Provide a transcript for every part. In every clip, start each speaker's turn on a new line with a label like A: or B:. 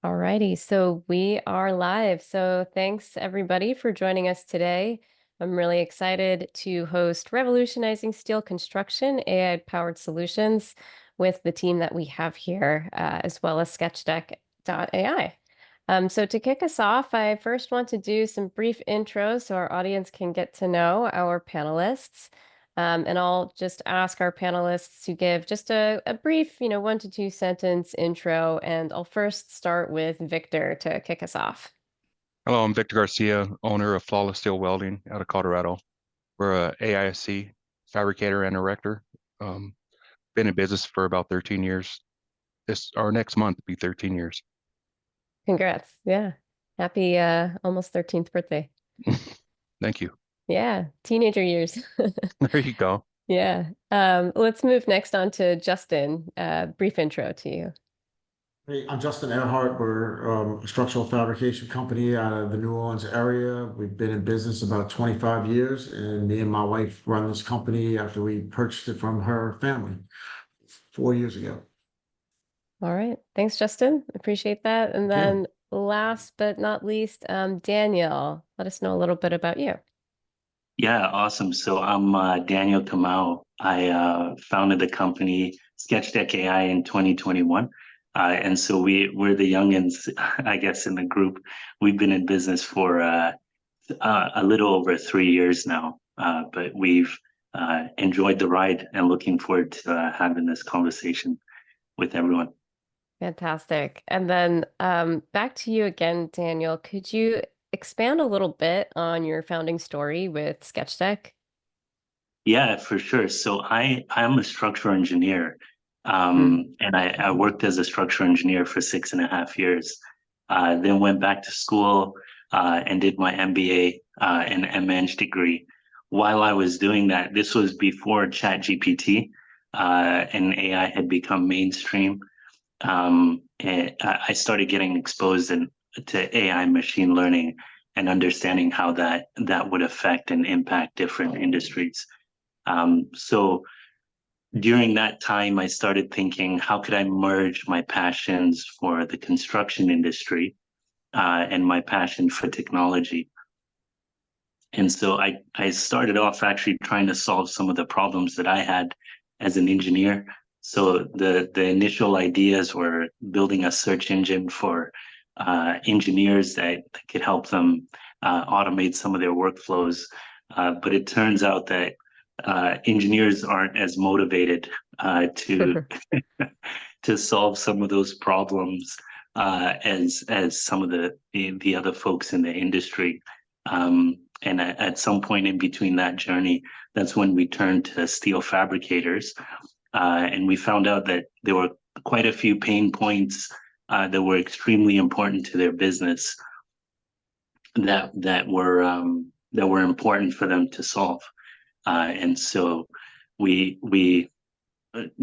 A: Alrighty, so we are live. So thanks everybody for joining us today. I'm really excited to host Revolutionizing Steel Construction AI-powered solutions with the team that we have here, as well as Sketchdeck.ai. So to kick us off, I first want to do some brief intros so our audience can get to know our panelists. And I'll just ask our panelists to give just a brief, 1 to 2 sentence intro. And I'll first start with Victor to kick us off.
B: Hello, I'm Victor Garcia, owner of Flawless Steel Welding out of Colorado. We're a AISC fabricator and erector. Um, Been in business for about 13 years. Our next month will be 13 years.
A: Congrats. Yeah. Happy almost 13th birthday.
B: Thank you.
A: Yeah. Teenager years.
B: There you go.
A: Yeah. Let's move next on to Justin. Brief intro to you.
C: Hey, I'm Justin Earhart. We're a structural fabrication company out of the New Orleans area. We've been in business about 25 years, and me and my wife run this company after we purchased it from her family 4 years ago.
A: All right. Thanks, Justin. Appreciate that. And
C: Okay.
A: then last but not least, Daniel, let us know a little bit about you.
D: Yeah, awesome. So I'm Daniel Kamau. I founded the company Sketchdeck.ai in 2021. And so we're the youngins, I guess, in the group. We've been in business for a little over 3 years now, but we've enjoyed the ride and looking forward to having this conversation with everyone.
A: Fantastic. And then back to you again, Daniel. Could you expand a little bit on your founding story with Sketchdeck?
D: Yeah, for sure. So I'm a structural engineer, and I worked as a structural engineer for 6.5 years. Then went back to school and did my MBA and MEng degree. While I was doing that, this was before ChatGPT and AI had become mainstream. And I started getting exposed to AI machine learning and understanding how that would affect and impact different industries. So during that time, I started thinking, how could I merge my passions for the construction industry and my passion for technology? And so I started off actually trying to solve some of the problems that I had as an engineer. So the initial ideas were building a search engine for engineers that could help them automate some of their workflows. But it turns out that engineers aren't as motivated to to solve some of those problems as some of the other folks in the industry. And at some point in between that journey, that's when we turned to steel fabricators, and we found out that there were quite a few pain points that were extremely important to their business that were important for them to solve. And so we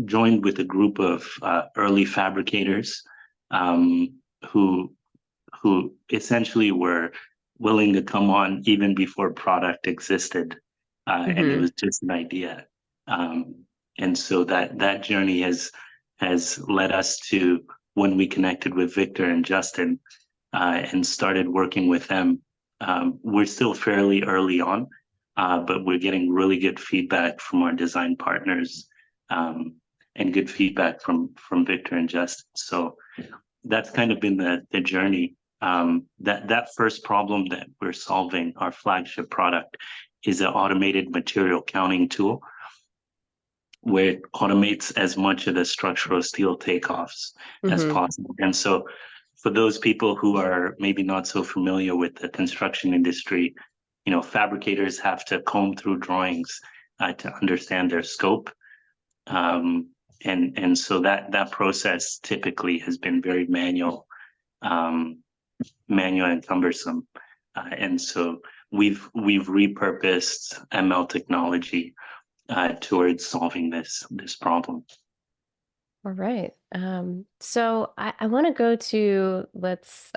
D: joined with a group of early fabricators who essentially were willing to come on even before product existed, and it was just an idea. And so that journey has led us to when we connected with Victor and Justin and started working with them. We're still fairly early on, but we're getting really good feedback from our design partners and good feedback from Victor and Justin. So that's kind of been the journey. That first problem that we're solving, our flagship product, is an automated material counting tool where it automates as much of the structural steel takeoffs as possible. And so for those people who are maybe not so familiar with the construction industry, fabricators have to comb through drawings to understand their scope. And so that process typically has been very manual and cumbersome. And so we've repurposed ML technology towards solving this problem.
A: All right. So I want to go to, let's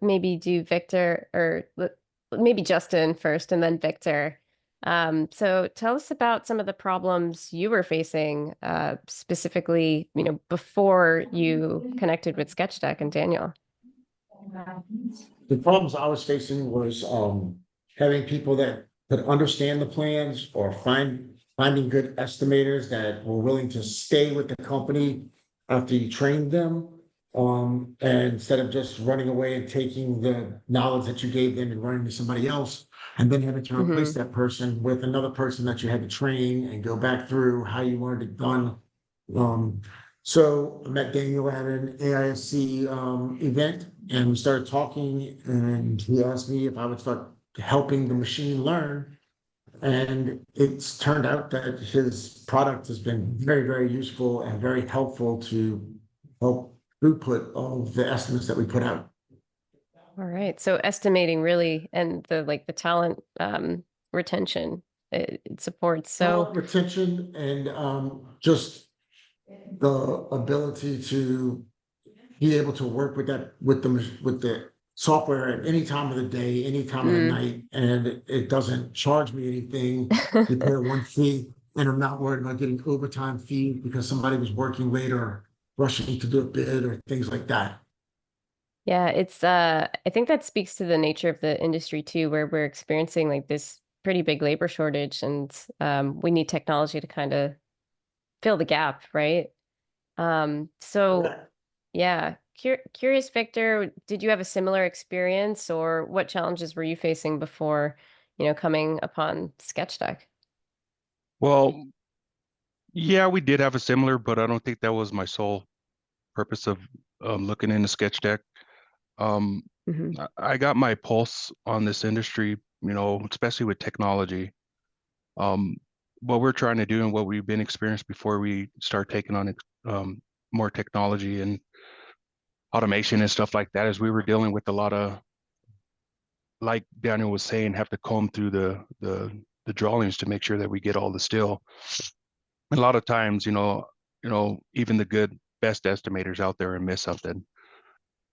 A: maybe do Victor or maybe Justin first and then Victor. So tell us about some of the problems you were facing specifically, before you connected with Sketchdeck and Daniel.
C: The problems I was facing was having people that could understand the plans or finding good estimators that were willing to stay with the company after you trained them. And instead of just running away and taking the knowledge that you gave them and running to somebody else, and then having to replace
A: Hmm.
C: that person with another person that you had to train and go back through how you wanted it done. Um, so I met Daniel at an AISC event and we started talking and he asked me if I would start helping the machine learn. And it's turned out that his product has been very, very useful and very helpful to help throughput of the estimates that we put out.
A: All right. So estimating really and the talent retention it supports. So
C: Talent retention and just the ability to be able to work with that with the software at any time of the day, any time of the
A: mm.
C: night, and it doesn't charge me anything. You pay one fee, and I'm not worried about getting overtime fee because somebody was working late or rushing to do a bid or things like that.
A: Yeah, it's I think that speaks to the nature of the industry too, where we're experiencing like this pretty big labor shortage and we need technology to kind of fill the gap, right? So
C: Correct.
A: yeah, curious, Victor, did you have a similar experience or what challenges were you facing before, coming upon Sketchdeck?
B: Well, yeah, we did have a similar, but I don't think that was my sole purpose of looking into Sketchdeck. Um,
A: Hmm.
B: I got my pulse on this industry, especially with technology. Um, what we're trying to do and what we've been experienced before we start taking on more technology and automation and stuff like that is we were dealing with a lot of, like Daniel was saying, have to comb through the drawings to make sure that we get all the steel. A lot of times, even the good best estimators out there and miss something.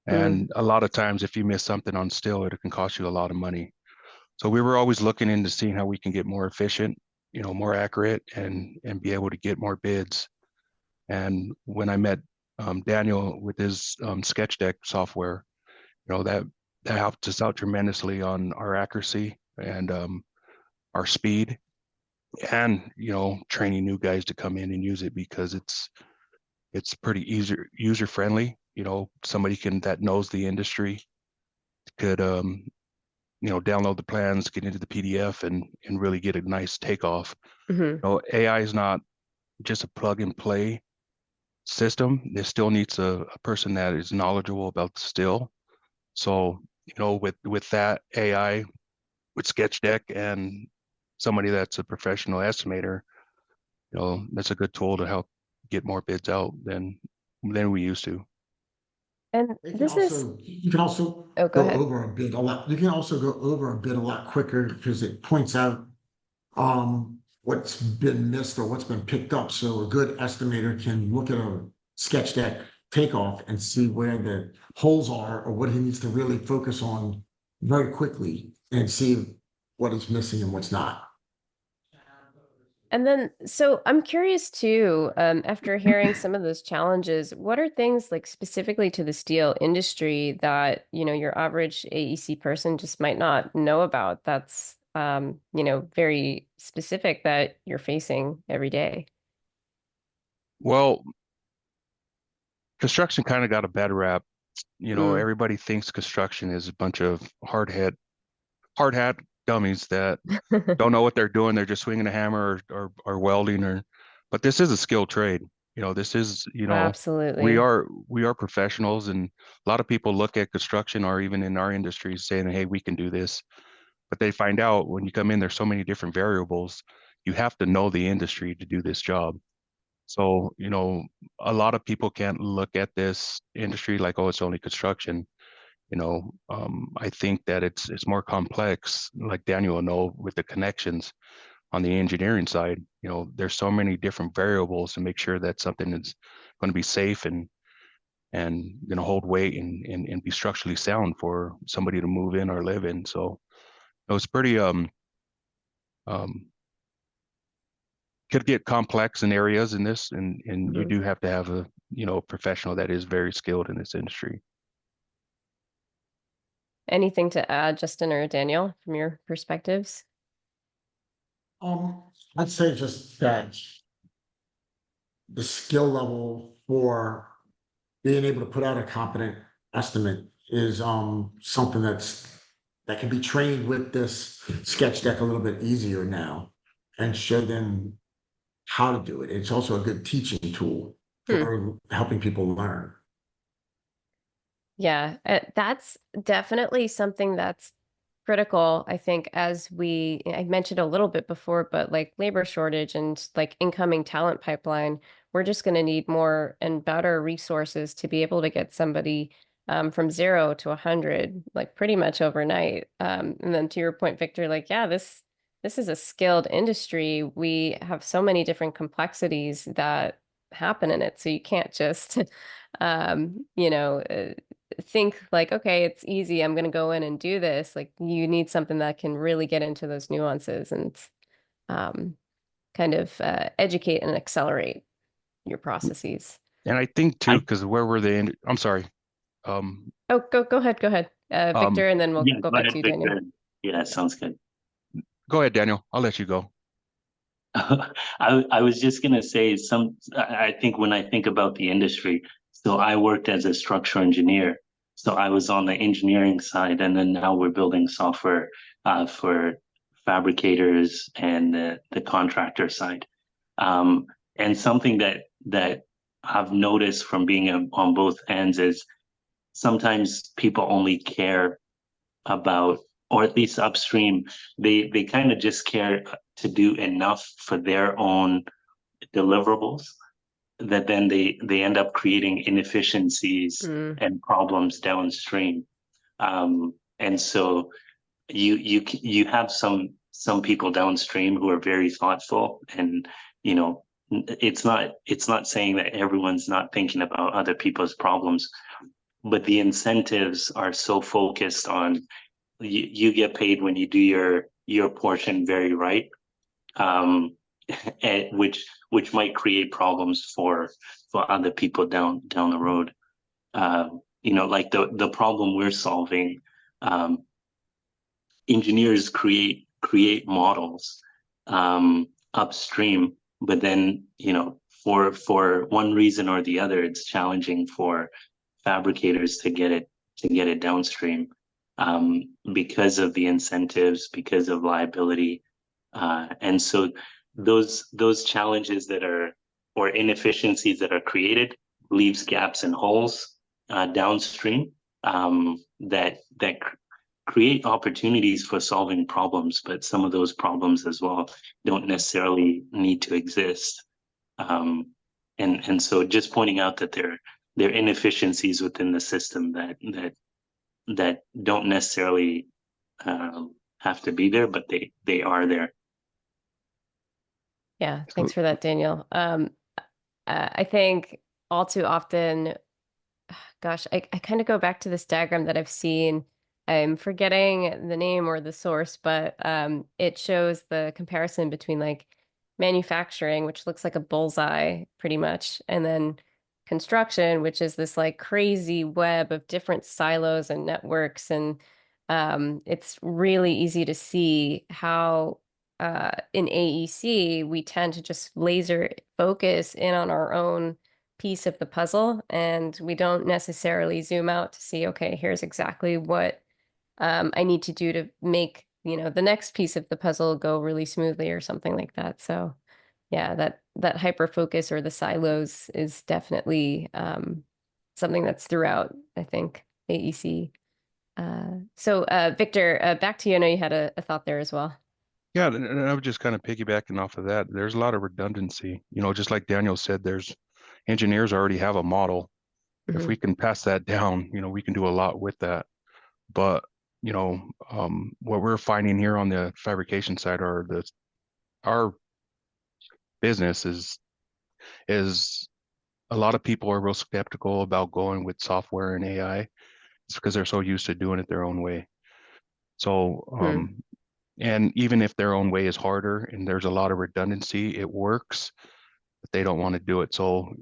A: Mm.
B: And a lot of times, if you miss something on steel, it can cost you a lot of money. So we were always looking into seeing how we can get more efficient, more accurate, and be able to get more bids. And when I met Daniel with his Sketchdeck software, that helped us out tremendously on our accuracy and our speed, and training new guys to come in and use it because it's pretty user friendly. Somebody that knows the industry could download the plans, get into the PDF, and really get a nice takeoff.
A: Hmm.
B: AI is not just a plug and play system. It still needs a person that is knowledgeable about the still. So, with that AI, with Sketchdeck and somebody that's a professional estimator, that's a good tool to help get more bids out than we used to.
A: And
C: They can
A: this is,
C: also you can also
A: oh, go
C: go
A: ahead.
C: over a bid a lot. You can also go over a bid a lot quicker because it points out what's been missed or what's been picked up. So a good estimator can look at a sketch deck takeoff and see where the holes are or what he needs to really focus on very quickly and see what is missing and what's not.
A: And then, so I'm curious too, after hearing some of those challenges, what are things like specifically to the steel industry that, your average AEC person just might not know about that's, very specific that you're facing every day?
B: Well, construction kind of got a bad rap.
A: Mm.
B: Everybody thinks construction is a bunch of hard hat dummies that don't know what they're doing. They're just swinging a hammer or welding but this is a skilled trade. This is, we
A: Absolutely.
B: are we are professionals, and a lot of people look at construction or even in our industry saying, hey, we can do this. But they find out when you come in, there's so many different variables. You have to know the industry to do this job. So, a lot of people can't look at this industry like, oh, it's only construction. I think that it's more complex, like Daniel will know with the connections on the engineering side. There's so many different variables to make sure that something is going to be safe and going to hold weight and be structurally sound for somebody to move in or live in. So it's pretty um could get complex in areas in this, and you
A: Mhm.
B: do have to have a professional that is very skilled in this industry.
A: Anything to add, Justin or Daniel, from your perspectives?
C: Um, I'd say just that the skill level for being able to put out a competent estimate is something that can be trained with this sketch deck a little bit easier now and show them how to do it. It's also a good teaching tool
A: Hmm.
C: for helping people learn.
A: Yeah, that's definitely something that's critical, I think, I mentioned a little bit before, but like labor shortage and like incoming talent pipeline, we're just going to need more and better resources to be able to get somebody from 0 to 100, like pretty much overnight. And then to your point, Victor, like, yeah, this is a skilled industry. We have so many different complexities that happen in it, so you can't just think like, okay, it's easy, I'm going to go in and do this. Like you need something that can really get into those nuances and um, kind of educate and accelerate your processes.
B: And I think too,
D: I
B: because where were they in, I'm sorry. Um,
A: Oh, go ahead,
B: um,
A: Victor, and then we'll
D: yeah,
A: go
D: go
A: back
D: ahead,
A: to you, Daniel.
D: Victor. Yeah, sounds good.
B: Go ahead, Daniel. I'll let you go.
D: I was just gonna say I think when I think about the industry, so I worked as a structural engineer. So I was on the engineering side, and then now we're building software for fabricators and the contractor side. Um, and something that I've noticed from being on both ends is sometimes people only care about, or at least upstream, they kind of just care to do enough for their own deliverables, that then they end up creating inefficiencies
A: Mm,
D: and problems downstream. And so you have some people downstream who are very thoughtful, and you know it's not saying that everyone's not thinking about other people's problems, but the incentives are so focused on you get paid when you do your portion very right, um, and which might create problems for other people down the road. Like the problem we're solving, um, engineers create models upstream, but then for one reason or the other, it's challenging for fabricators to get it downstream, because of the incentives, because of liability, and so those challenges that are, or inefficiencies that are created, leaves gaps and holes downstream, that create opportunities for solving problems, but some of those problems as well don't necessarily need to exist. And so just pointing out that there are inefficiencies within the system that don't necessarily have to be there, but they are there.
A: yeah,
B: So,
A: thanks for that, Daniel. I think all too often, gosh, I kind of go back to this diagram that I've seen. I'm forgetting the name or the source, but it shows the comparison between like manufacturing, which looks like a bullseye pretty much, and then construction, which is this like crazy web of different silos and networks. And it's really easy to see how in AEC we tend to just laser focus in on our own piece of the puzzle, and we don't necessarily zoom out to see, okay, here's exactly what I need to do to make, the next piece of the puzzle go really smoothly or something like that. So yeah, that hyper focus or the silos is definitely something that's throughout, I think, AEC. So Victor, back to you. I know you had a thought there as well.
B: yeah, and I was just kind of piggybacking off of that. There's a lot of redundancy, just like Daniel said, there's engineers already have a model. If
A: Hmm.
B: we can pass that down, we can do a lot with that. But, what we're finding here on the fabrication side, or our business is a lot of people are real skeptical about going with software and AI. It's because they're so used to doing it their own way. So,
A: Hmm.
B: and even if their own way is harder and there's a lot of redundancy, it works, but they don't want to do it. So,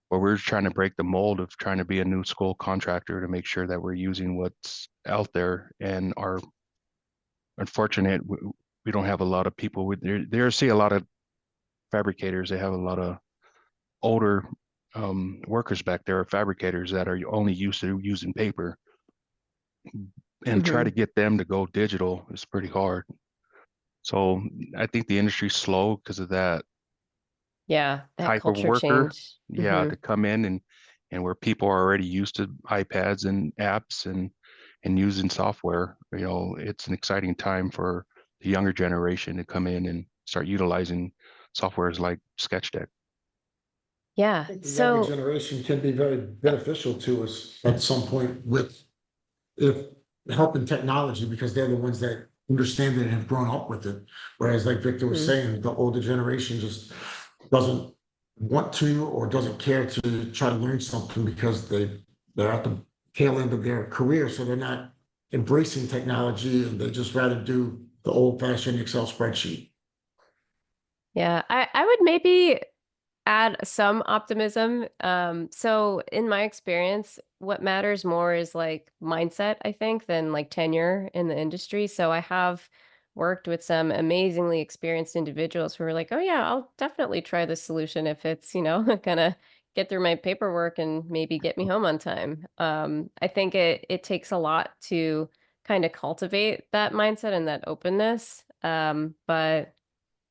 B: But we're trying to break the mold of trying to be a new school contractor to make sure that we're using what's out there, and are unfortunate we don't have a lot of people with there see a lot of fabricators. They have a lot of older workers back there, fabricators that are only used to using paper, and try to
A: Hmm.
B: get them to go digital is pretty hard. So I think the industry's slow because of that
A: Yeah, that
B: type of
A: culture
B: worker.
A: change.
B: Yeah,
A: Hmm.
B: to come in and where people are already used to iPads and apps and using software. It's an exciting time for the younger generation to come in and start utilizing softwares like Sketchdeck.
A: Yeah.
C: I think the younger
A: So,
C: generation can be very beneficial to us at some point with if helping technology because they're the ones that understand it and have grown up with it. Whereas, like Victor was
A: mm,
C: saying, the older generation just doesn't want to or doesn't care to try to learn something because they're at the tail end of their career, so they're not embracing technology and they just rather do the old-fashioned Excel spreadsheet.
A: yeah, I would maybe add some optimism. So in my experience, what matters more is like mindset, I think, than like tenure in the industry. So I have worked with some amazingly experienced individuals who are like, oh yeah, I'll definitely try this solution if it's, gonna get through my paperwork and maybe get me home on time. I think it takes a lot to kind of cultivate that mindset and that openness. But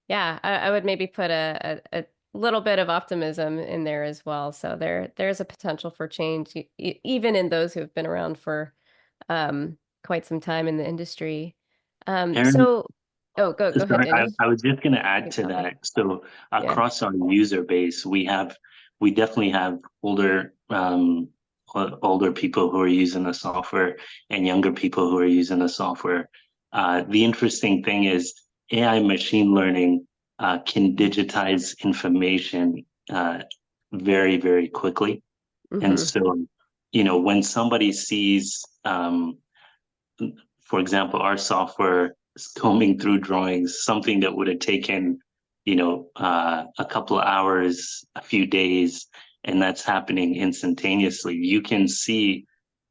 A: yeah, I would maybe put a little bit of optimism in there as well. So there's a potential for change, even in those who have been around for quite some time in the industry.
D: Erin,
A: So, oh, go ahead,
D: sorry,
A: Daniel.
D: I was just going to
A: You
D: add
A: can
D: to
A: comment.
D: that. So
A: Yeah.
D: across our user base, we definitely have older people who are using the software and younger people who are using the software. The interesting thing is AI machine learning can digitize information very, very quickly. And
A: Hmm.
D: so, when somebody sees for example, our software is combing through drawings, something that would have taken, a couple of hours, a few days, and that's happening instantaneously. You can see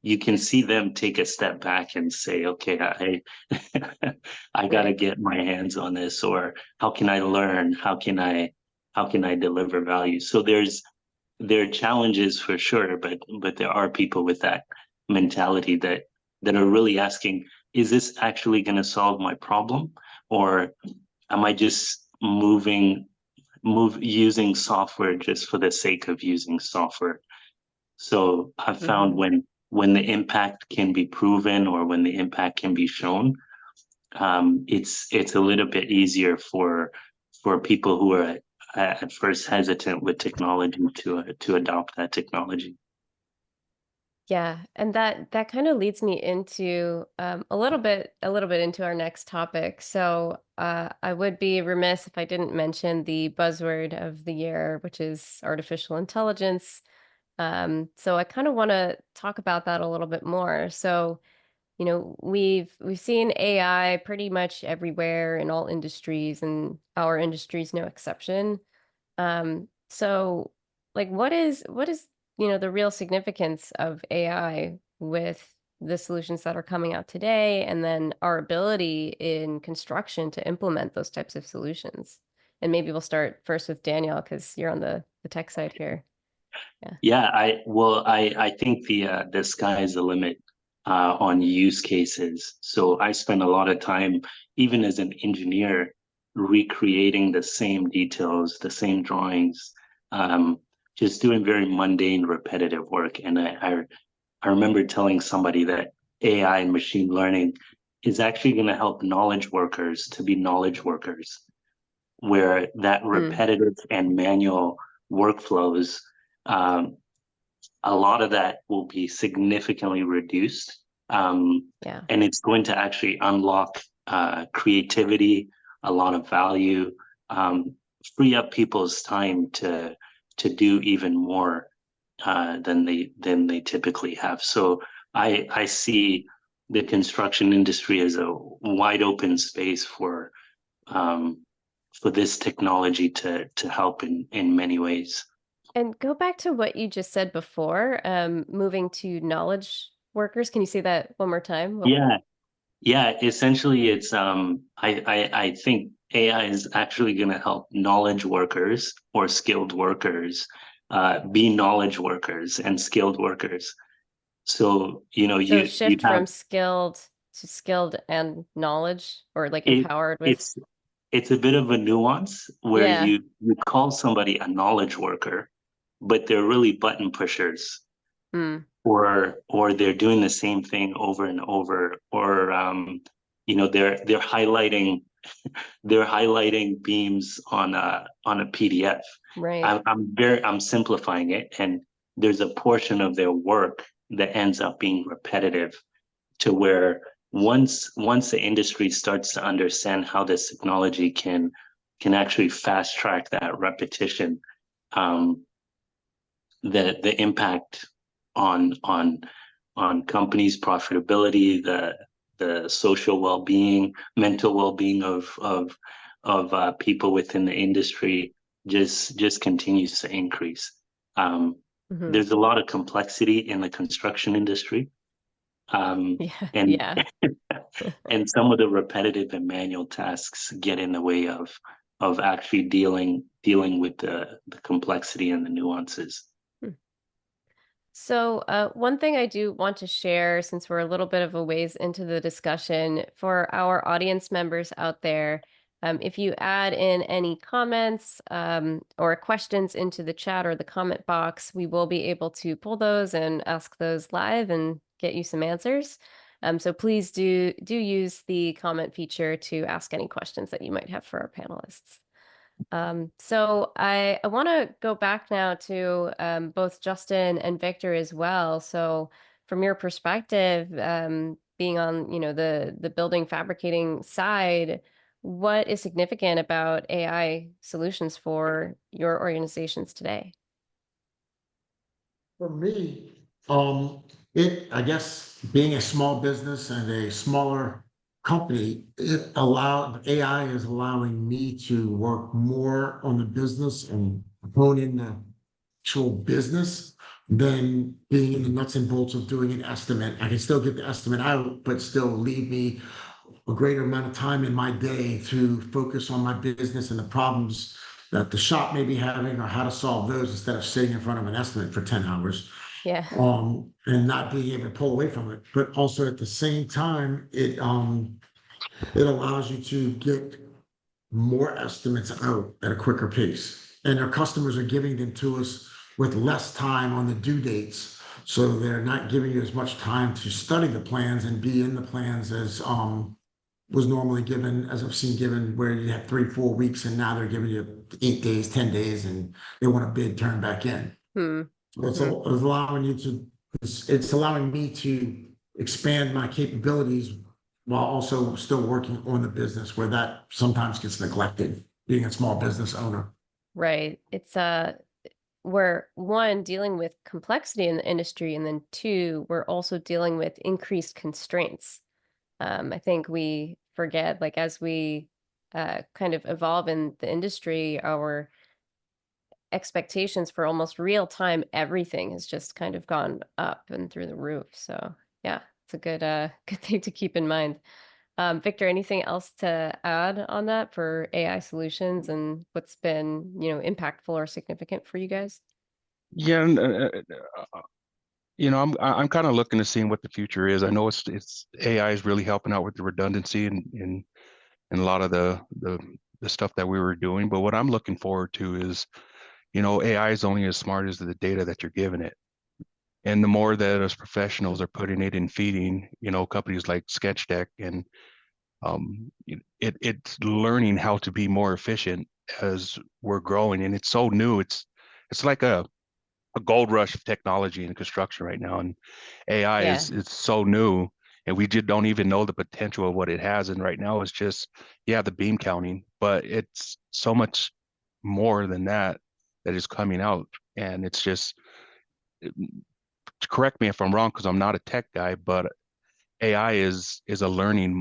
D: them take a step back and say, okay, I got to
A: Right.
D: get my hands on this, or how can I learn? How can I deliver value? So there are challenges for sure, but there are people with that mentality that are really asking, is this actually going to solve my problem, or am I just move using software just for the sake of using software? So I've found
A: Hmm.
D: when the impact can be proven or when the impact can be shown, it's a little bit easier for people who are at first hesitant with technology to adopt that technology.
A: Yeah, and that kind of leads me into a little bit into our next topic. So I would be remiss if I didn't mention the buzzword of the year, which is artificial intelligence. So I kind of want to talk about that a little bit more. So, we've seen AI pretty much everywhere in all industries, and our industry is no exception. So like what is, the real significance of AI with the solutions that are coming out today, and then our ability in construction to implement those types of solutions? And maybe we'll start first with Daniel because you're on the tech side here. Yeah.
D: Yeah, I think the sky is the limit on use cases. So I spend a lot of time, even as an engineer, recreating the same details, the same drawings, um, just doing very mundane, repetitive work. And I remember telling somebody that AI and machine learning is actually going to help knowledge workers to be knowledge workers, where that
A: Mm,
D: repetitive and manual workflows, um, a lot of that will be significantly reduced.
A: yeah.
D: And it's going to actually unlock creativity, a lot of value, um, free up people's time to do even more than they typically have. So I see the construction industry as a wide open space um, for this technology to help in many ways.
A: And go back to what you just said before, moving to knowledge workers. Can you say that one more time?
D: Yeah, yeah. Essentially, it's I think AI is actually going to help knowledge workers or skilled workers be knowledge workers and skilled workers. So,
A: So
D: you
A: shift
D: have
A: from skilled to skilled and knowledge, or like
D: it
A: empowered with.
D: it's it's a bit of a nuance where
A: Yeah.
D: you call somebody a knowledge worker, but they're really button pushers,
A: Mm,
D: or they're doing the same thing over and over, or they're highlighting beams on a PDF.
A: right.
D: I'm simplifying it, and there's a portion of their work that ends up being repetitive, to where once the industry starts to understand how this technology can actually fast track that repetition, um, the impact on companies' profitability, the social well-being, mental well-being of people within the industry just continues to increase. Um,
A: Hmm.
D: there's a lot of complexity in the construction industry,
A: Yeah.
D: and
A: Yeah.
D: and some of the repetitive and manual tasks get in the way of actually dealing with the complexity and the nuances.
A: So, one thing I do want to share, since we're a little bit of a ways into the discussion, for our audience members out there, if you add in any comments or questions into the chat or the comment box, we will be able to pull those and ask those live and get you some answers. So please do use the comment feature to ask any questions that you might have for our panelists. So I want to go back now to both Justin and Victor as well. So from your perspective, being on the building fabricating side, what is significant about AI solutions for your organizations today?
C: For me, I guess being a small business and a smaller company, AI is allowing me to work more on the business and hone in the actual business than being in the nuts and bolts of doing an estimate. I can still get the estimate out, but still leave me a greater amount of time in my day to focus on my business and the problems that the shop may be having or how to solve those instead of sitting in front of an estimate for 10 hours,
A: Yeah.
C: and not being able to pull away from it. But also at the same time, it allows you to get more estimates out at a quicker pace. And our customers are giving them to us with less time on the due dates. So they're not giving you as much time to study the plans and be in the plans as was normally given, as I've seen given, where you have 3, 4 weeks, and now they're giving you 8 days, 10 days, and they want a bid turned back in.
A: Hmm.
C: So
A: Hmm.
C: it's allowing it's allowing me to expand my capabilities while also still working on the business where that sometimes gets neglected, being a small business owner.
A: Right. It's we're one dealing with complexity in the industry, and then two, we're also dealing with increased constraints. I think we forget, like, as we kind of evolve in the industry, our expectations for almost real time everything has just kind of gone up and through the roof. So yeah, it's a good good thing to keep in mind. Victor, anything else to add on that for AI solutions and what's been, impactful or significant for you guys?
B: Yeah, and, I'm kind of looking to seeing what the future is. I know it's AI is really helping out with the redundancy and a lot of the stuff that we were doing. But what I'm looking forward to is, AI is only as smart as the data that you're giving it. And the more that us professionals are putting it in feeding, companies like Sketchdeck and it's learning how to be more efficient as we're growing. And it's so new. It's like a gold rush of technology in construction right now. And AI
A: Yeah.
B: is so new and we just don't even know the potential of what it has. And right now it's just, yeah, the beam counting, but it's so much more than that that is coming out. And it's just, correct me if I'm wrong, because I'm not a tech guy, but AI is a learning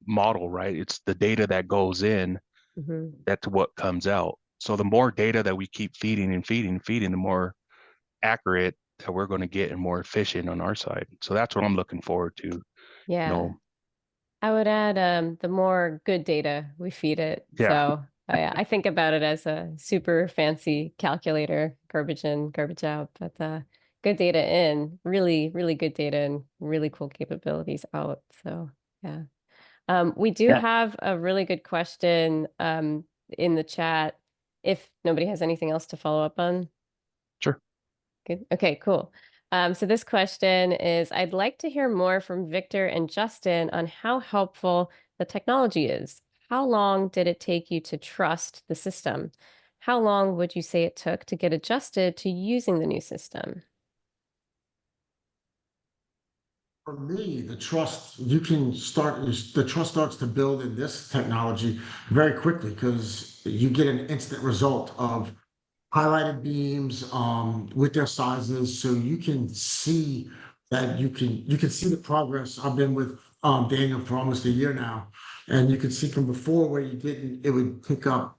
B: model, right? It's the data that goes in,
A: Hmm.
B: that's what comes out. So the more data that we keep feeding and feeding, the more accurate that we're going to get and more efficient on our side. So that's what I'm looking forward to. You
A: Yeah.
B: know,
A: I would add the more good data we feed it.
B: yeah,
A: So I think about it as a super fancy calculator, garbage in, garbage out, but good data in, really, really good data and really cool capabilities out. So yeah. We do
D: Yeah.
A: have a really good question in the chat if nobody has anything else to follow up on.
B: sure.
A: Good. Okay, cool. So this question is, I'd like to hear more from Victor and Justin on how helpful the technology is. How long did it take you to trust the system? How long would you say it took to get adjusted to using the new system?
C: For me, the trust the trust starts to build in this technology very quickly because you get an instant result of highlighted beams with their sizes, so you can see that you can see the progress. I've been with Daniel for almost a year now, and you can see from before where you didn't, it would pick up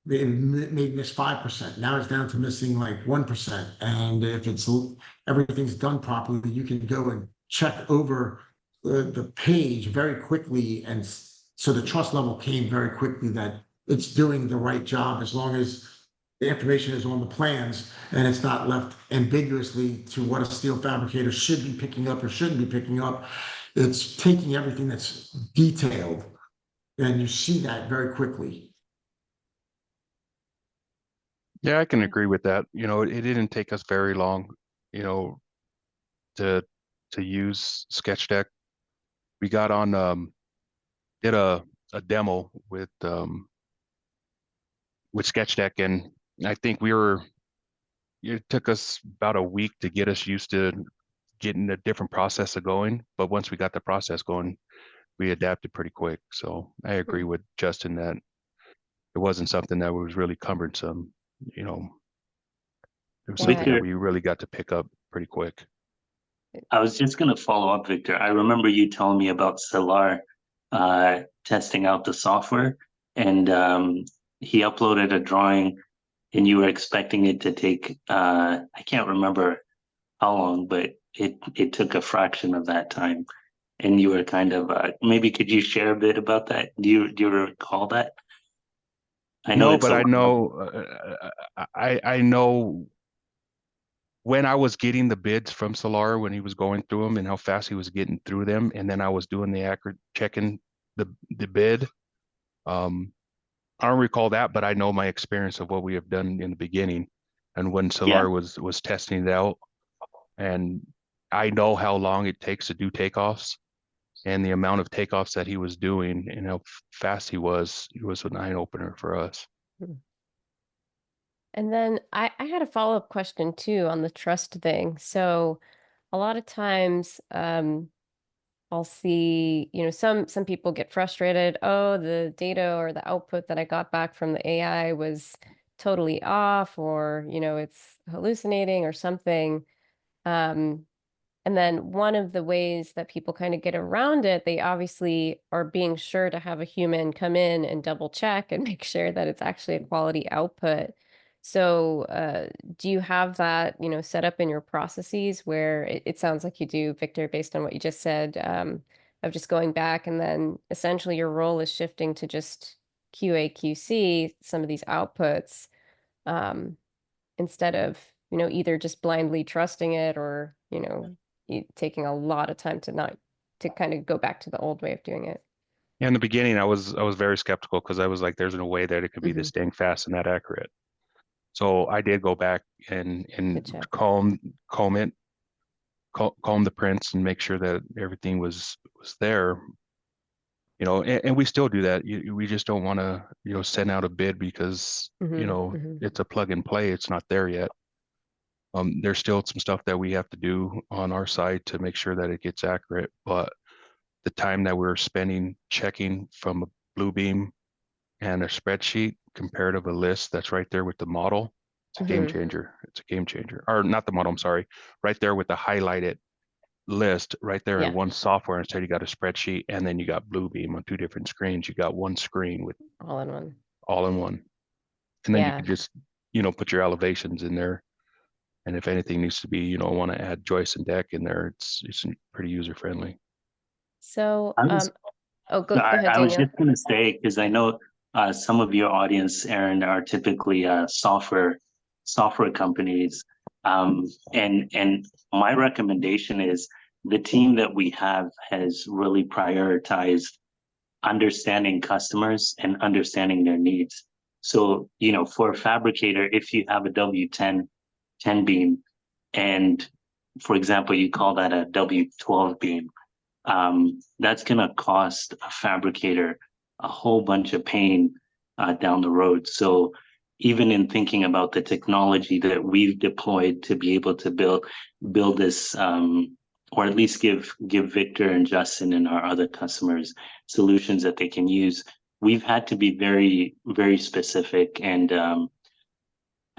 C: maybe miss 5%. Now it's down to missing like 1%. And if everything's done properly, you can go and check over the page very quickly. And so the trust level came very quickly that it's doing the right job as long as the information is on the plans and it's not left ambiguously to what a steel fabricator should be picking up or shouldn't be picking up. It's taking everything that's detailed and you see that very quickly.
B: Yeah, I can agree with that. It didn't take us very long, you know, to use Sketchdeck. We got on did a demo with Sketchdeck, and I think it took us about a week to get us used to getting a different process of going. But once we got the process going, we adapted pretty quick. So I agree with Justin that it wasn't something that was really cumbersome. You know, it was something
A: Yeah.
B: that
D: Victor,
B: we really got to pick up pretty quick.
D: I was just going to follow up, Victor. I remember you telling me about Solar testing out the software, and he uploaded a drawing, and you were expecting it to take, I can't remember how long, but it took a fraction of that time. And you were kind of, maybe could you share a bit about that? Do you recall that? I know
B: No,
D: it's
B: but
D: a
B: I
D: while.
B: know I know when I was getting the bids from Solar when he was going through them and how fast he was getting through them, and then I was doing the accurate checking the bid. Um, I don't recall that, but I know my experience of what we have done in the beginning, and when
D: Yeah,
B: Solar was testing it out, and I know how long it takes to do takeoffs, and the amount of takeoffs that he was doing and how fast he was. It was an eye opener for us.
A: And then I had a follow-up question too on the trust thing. So a lot of times, I'll see, some people get frustrated. Oh, the data or the output that I got back from the AI was totally off, or, it's hallucinating or something. Um, and then one of the ways that people kind of get around it, they obviously are being sure to have a human come in and double check and make sure that it's actually a quality output. So, do you have that, set up in your processes where it sounds like you do, Victor, based on what you just said, of just going back and then essentially your role is shifting to just QA, QC some of these outputs, um, instead of, either just blindly trusting it or, taking a lot of time to not to kind of go back to the old way of doing it.
B: In the beginning, I was very skeptical because I was like, "There's no way that it could be
A: Hmm.
B: this dang fast and that accurate." So I did go back
A: Good
B: and
A: check.
B: comb it, comb the prints, and make sure that everything was there. And we still do that. We just don't want to send out a bid because
A: Hmm. Hmm.
B: it's a plug and play. It's not there yet. There's still some stuff that we have to do on our side to make sure that it gets accurate. But the time that we're spending checking from a blue beam and a spreadsheet compared to a list that's right there with the model, it's a game
A: Hmm.
B: changer. It's a game changer. Or not the model, I'm sorry. Right there with the highlighted list right there in
A: Yeah,
B: one software. Instead, you got a spreadsheet and then you got Bluebeam on two different screens. You got one screen with
A: all in one.
B: all in one. And then you
A: Yeah.
B: can just, put your elevations in there. And if anything needs to be, want to add joist and deck in there, it's pretty user friendly.
A: So,
D: I was
A: oh,
D: No,
A: go ahead,
D: I was
A: Daniel.
D: just going to say, because I know some of your audience, Erin, are typically software companies, and my recommendation is the team that we have has really prioritized understanding customers and understanding their needs. So, for a fabricator, if you have a W10 beam, and for example, you call that a W12 beam, that's going to cost a fabricator a whole bunch of pain down the road. So even in thinking about the technology that we've deployed to be able to build this, or at least give Victor and Justin and our other customers solutions that they can use, we've had to be very, very specific and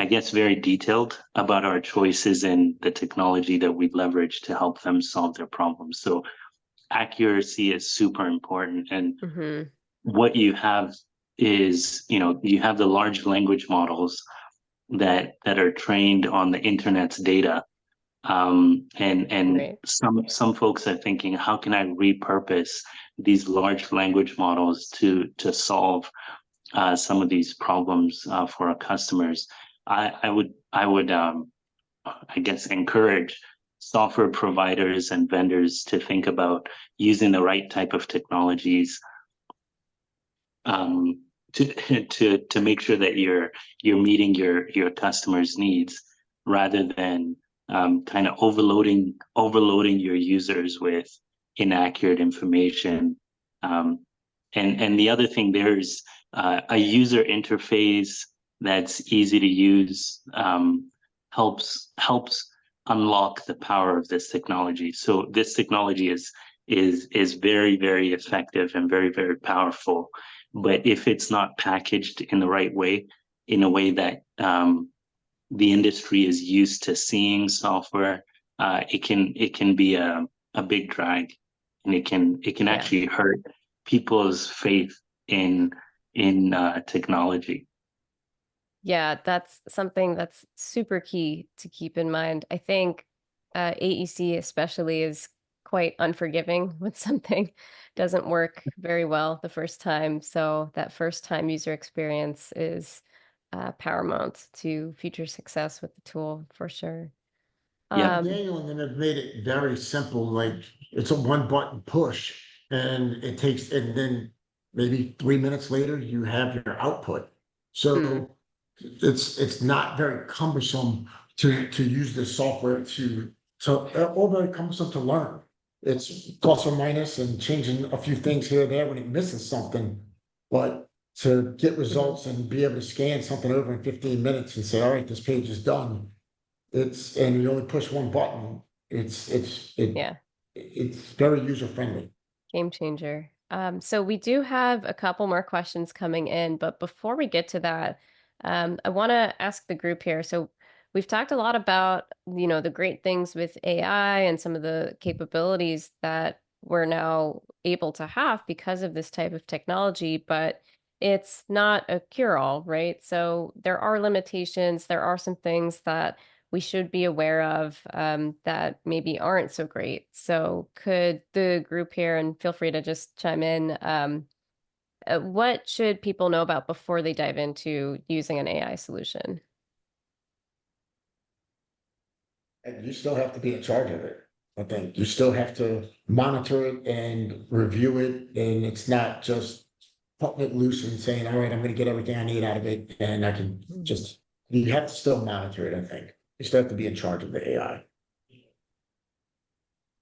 D: I guess very detailed about our choices and the technology that we leverage to help them solve their problems. So accuracy is super important. And
A: Mm-hmm.
D: what you have is, you have the large language models that are trained on the internet's data. And
A: Right.
D: some folks are thinking, how can I repurpose these large language models to solve some of these problems for our customers? I would I guess, encourage software providers and vendors to think about using the right type of technologies um, to to make sure that you're meeting your customers' needs rather than kind of overloading your users with inaccurate information. Um, and the other thing, there's a user interface that's easy to use, helps unlock the power of this technology. So this technology is very, very effective and very, very powerful. But if it's not packaged in the right way, in a way that the industry is used to seeing software, it can be a big drag, and it can
A: Yeah.
D: actually hurt people's faith in technology.
A: Yeah, that's something that's super key to keep in mind. I think AEC especially is quite unforgiving when something doesn't work very well the first time. So that first time user experience is paramount to future success with the tool for sure.
D: Yeah.
A: Um,
C: Daniel and them have made it very simple, like it's a one button push and it takes, and then maybe 3 minutes later, you have your output.
A: mm,
C: So it's not very cumbersome to use this software or very cumbersome to learn. It's plus or minus and changing a few things here or there when it misses something. But to get
A: mhm.
C: results and be able to scan something over in 15 minutes and say, all right, this page is done, and you only push one button.
A: Yeah.
C: It's very user friendly.
A: Game changer. So we do have a couple more questions coming in, but before we get to that, I want to ask the group here. So we've talked a lot about, the great things with AI and some of the capabilities that we're now able to have because of this type of technology, but it's not a cure-all, right? So there are limitations. There are some things that we should be aware of that maybe aren't so great. So, could the group here, and feel free to just chime in, what should people know about before they dive into using an AI solution?
C: And you still have to be in charge of it. I think you still have to monitor it and review it. And it's not just putting it loose and saying, all right, I'm going to get everything I need out of it. And I can
A: Mm.
C: just, you have to still monitor it. I think you still have to be in charge of the AI.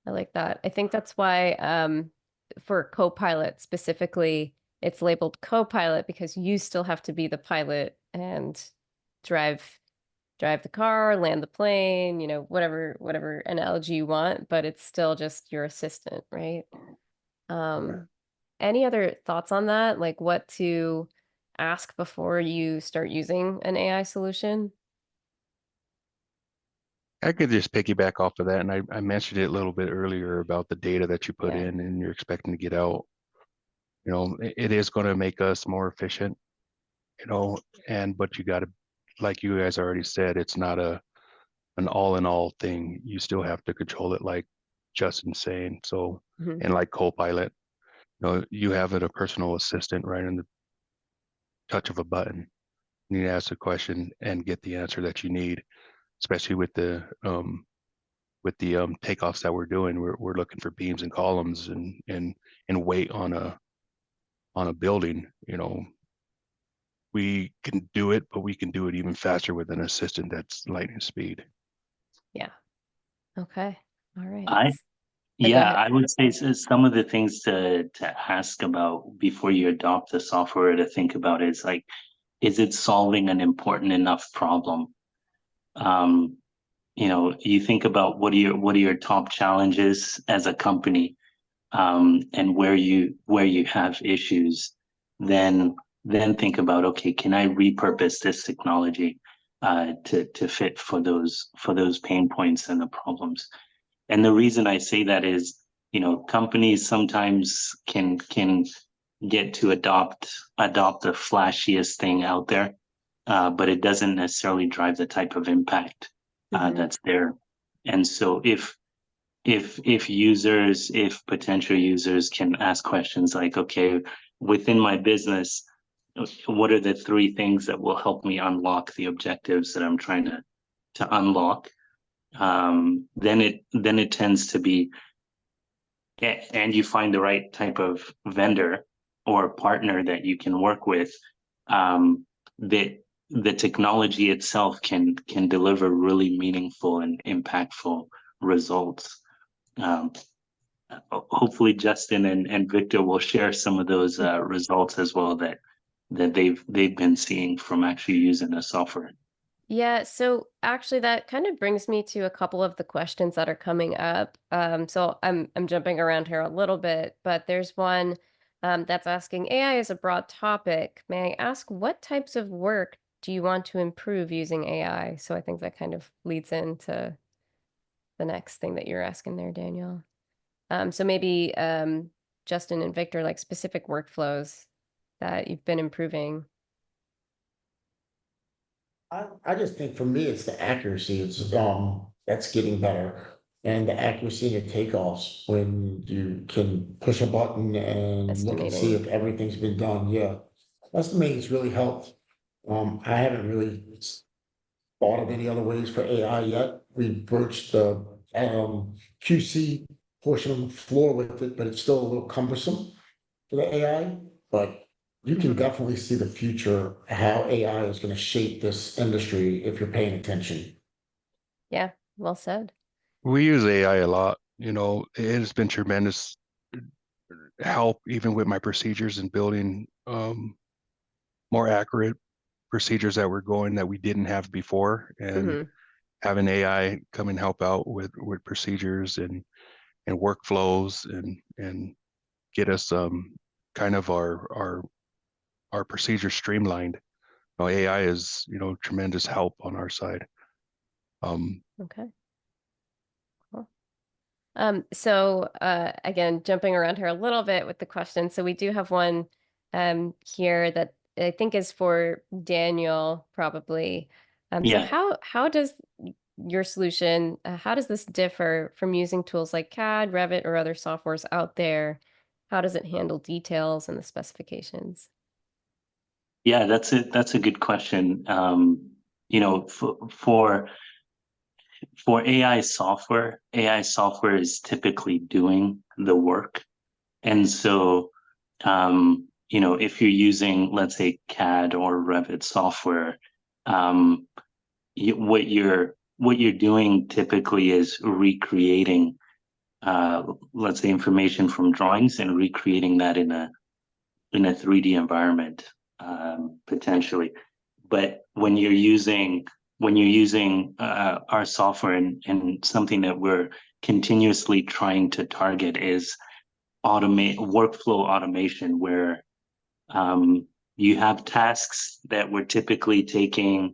A: I like that. I think that's why for Copilot specifically, it's labeled Copilot because you still have to be the pilot and drive drive the car, land the plane, whatever analogy you want, but it's still just your assistant, right? Um, any other thoughts on that? Like what to ask before you start using an AI solution?
B: I could just piggyback off of that, and I mentioned it a little bit earlier about the data that you put
A: Yeah.
B: in and you're expecting to get out. It is going to make us more efficient. but you got to, like you guys already said, it's not an all-in-all thing. You still have to control it, like Justin's saying. So,
A: Mhm.
B: and like Copilot, you have a personal assistant right in the touch of a button. You need to ask a question and get the answer that you need, especially with the takeoffs that we're doing. We're looking for beams and columns and weight on a building. We can do it, but we can do it even faster with an assistant that's lightning speed.
A: Yeah. Okay. All right.
D: I
A: Go
D: Yeah,
A: ahead.
D: I would say some of the things to ask about before you adopt the software to think about is like, is it solving an important enough problem? Um, you think about what are your top challenges as a company, and where you have issues, then think about, okay, can I repurpose this technology to fit for those pain points and the problems? And the reason I say that is, companies sometimes can get to adopt the flashiest thing out there, but it doesn't necessarily drive the type of impact
A: Mhm.
D: that's there. And so if potential users can ask questions like, okay, within my business, what are the three things that will help me unlock the objectives that I'm trying to unlock? Then it tends to be, and you find the right type of vendor or partner that you can work with, that the technology itself can deliver really meaningful and impactful results. Um, Hopefully Justin and Victor will share some of those results as well that they've been seeing from actually using the software.
A: Yeah, so actually that kind of brings me to a couple of the questions that are coming up. So I'm jumping around here a little bit, but there's one that's asking AI is a broad topic. May I ask what types of work do you want to improve using AI? So I think that kind of leads into the next thing that you're asking there, Daniel. So maybe Justin and Victor, like specific workflows that you've been improving.
C: I just think for me, it's the accuracy. It's that's getting better. And the accuracy in your takeoffs when you can push a button and look and see
A: Estimating.
C: if everything's been done. Yeah. Estimating's really helped. I haven't really thought of any other ways for AI yet. We broached the QC portion of the floor with it, but it's still a little cumbersome for the AI. But you can
A: Mhm.
C: definitely see the future, how AI is going to shape this industry if you're paying attention.
A: Yeah, well said.
B: We use AI a lot. It has been tremendous help even with my procedures and building more accurate procedures that were going that we didn't have before, and
A: Hmm.
B: having AI come and help out with procedures and workflows and get us kind of our procedures streamlined. AI is tremendous help on our side.
A: Okay. Cool. So again, jumping around here a little bit with the question. So we do have one here that I think is for Daniel, probably. So
D: Yeah.
A: how does your solution, how does this differ from using tools like CAD, Revit, or other softwares out there? How does it handle details and the specifications?
D: Yeah, that's a good question. For AI software is typically doing the work. And so, if you're using, let's say, CAD or Revit software, um, what you're doing typically is recreating, let's say, information from drawings and recreating that in a 3D environment, potentially. But when you're using our software, and something that we're continuously trying to target is automate workflow automation, where you have tasks that were typically taking,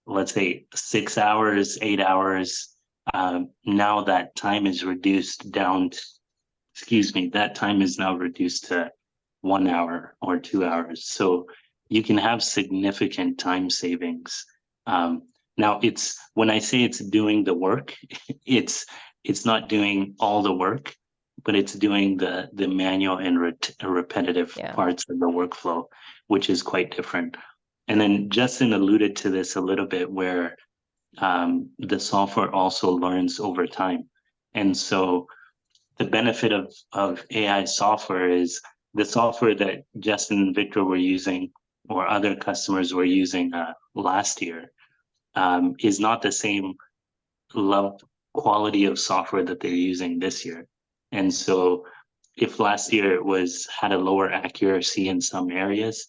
D: let's say, 6 hours, 8 hours. Now that time is reduced down to, excuse me, that time is now reduced to 1 hour or 2 hours. So you can have significant time savings. Now it's when I say it's doing the work, it's not doing all the work, but it's doing the manual and repetitive
A: Yeah.
D: parts of the workflow, which is quite different. And then Justin alluded to this a little bit, where the software also learns over time. And so the benefit of AI software is the software that Justin and Victor were using, or other customers were using last year, is not the same level quality of software that they're using this year. And so if last year it had a lower accuracy in some areas,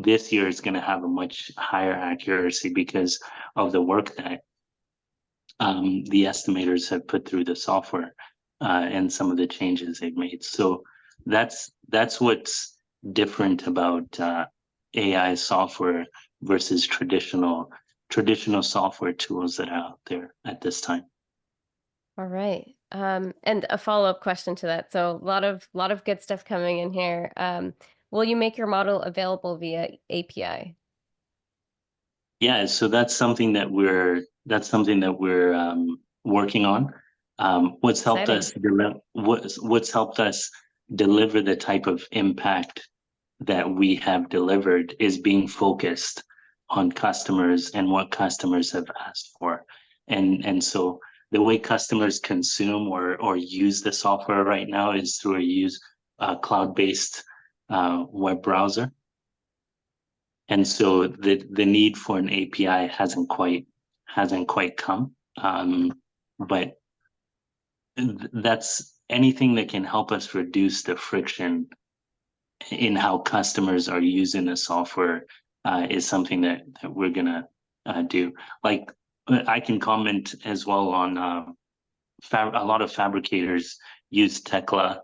D: this year is going to have a much higher accuracy because of the work that the estimators have put through the software, and some of the changes they've made. So that's what's different about AI software versus traditional software tools that are out there at this time.
A: All right. And a follow-up question to that. So a lot of good stuff coming in here. Will you make your model available via API?
D: Yeah, so that's something that we're working on. What's helped us deliver the type of impact that we have delivered is being focused on customers and what customers have asked for. And so the way customers consume or use the software right now is through a cloud-based web browser. And so the need for an API hasn't quite come. But that's anything that can help us reduce the friction in how customers are using the software is something that we're gonna do. Like, I can comment as well on a lot of fabricators use Tekla.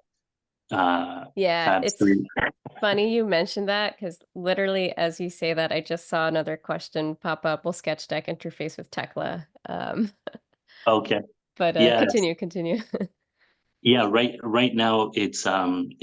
A: Yeah,
D: Fab
A: it's
D: 3.
A: funny you mentioned that, because literally as you say that, I just saw another question pop up. Will Sketchdeck interface with Tekla?
D: Okay.
A: But
D: Yeah.
A: continue.
D: Yeah, right now it's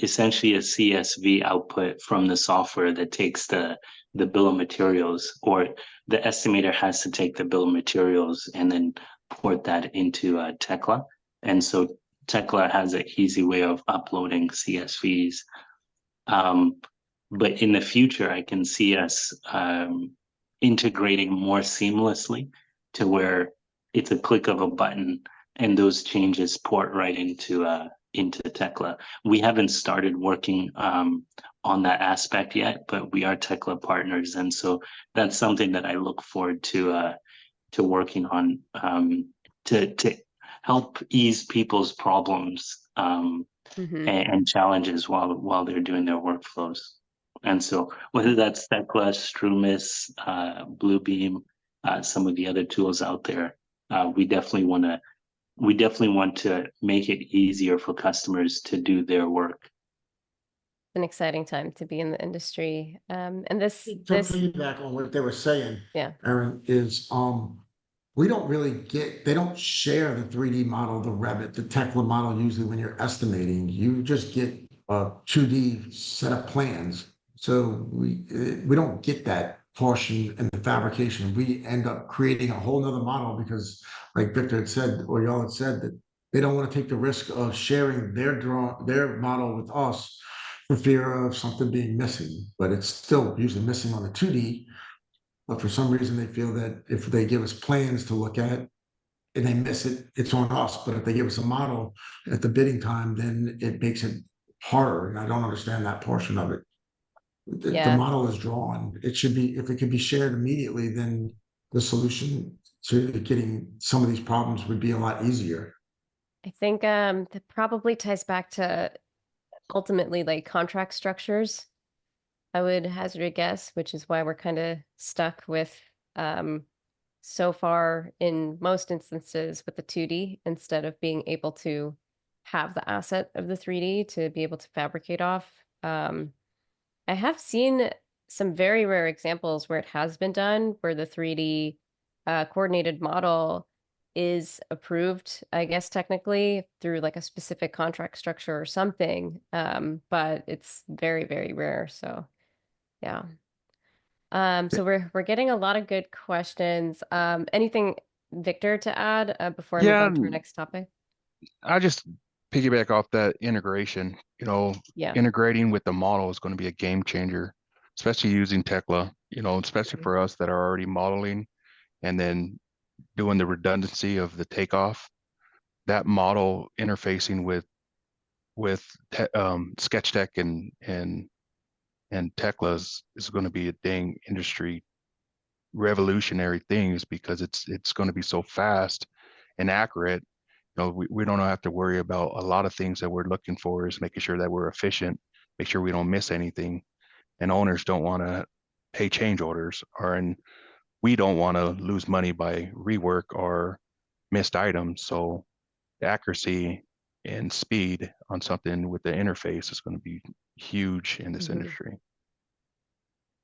D: essentially a CSV output from the software that takes the bill of materials, or the estimator has to take the bill of materials and then port that into Tekla. And so Tekla has an easy way of uploading CSVs. But in the future, I can see us integrating more seamlessly to where it's a click of a button and those changes port right into Tekla. We haven't started working on that aspect yet, but we are Tekla partners, and so that's something that I look forward to working on, to help ease people's problems and challenges while they're doing their workflows. And so whether that's Tekla, Strumis, Bluebeam, some of the other tools out there, we definitely want to make it easier for customers to do their work.
A: An exciting time to be in the industry. And this
C: To feedback on what they were saying,
A: yeah.
C: Erin, is we don't really they don't share the 3D model, the Revit, the Tekla model. Usually when you're estimating, you just get a 2D set of plans. So we don't get that portion in the fabrication. We end up creating a whole nother model because, like Victor had said, or y'all had said, that they don't want to take the risk of sharing their model with us for fear of something being missing. But it's still usually missing on the 2D. But for some reason, they feel that if they give us plans to look at and they miss it, it's on us. But if they give us a model at the bidding time, then it makes it harder. And I don't understand that portion of it. The model is drawn. It should be, if it could be shared immediately, then the solution to getting some of these problems would be a lot easier.
A: I think that probably ties back to ultimately like contract structures, I would hazard a guess, which is why we're kind of stuck with so far in most instances with the 2D instead of being able to have the asset of the 3D to be able to fabricate off. I have seen some very rare examples where it has been done, where the 3D coordinated model is approved, I guess, technically through like a specific contract structure or something. But it's very, very rare. So, yeah. So we're getting a lot of good questions. Anything, Victor, to add before I move
B: Yeah,
A: on to our next topic?
B: I just piggyback off that integration.
A: Yeah.
B: Integrating with the model is going to be a game changer, especially using Tekla, especially
A: Mhm.
B: for us that are already modeling and then doing the redundancy of the takeoff. That model interfacing with Sketchdeck and Teklas is going to be a dang industry revolutionary things because it's going to be so fast and accurate. We don't have to worry about a lot of things that we're looking for is making sure that we're efficient, make sure we don't miss anything. And owners don't want to pay change orders and we don't want to lose money by rework or missed items. So the accuracy and speed on something with the interface is going to be huge in this
A: Mhm.
B: industry.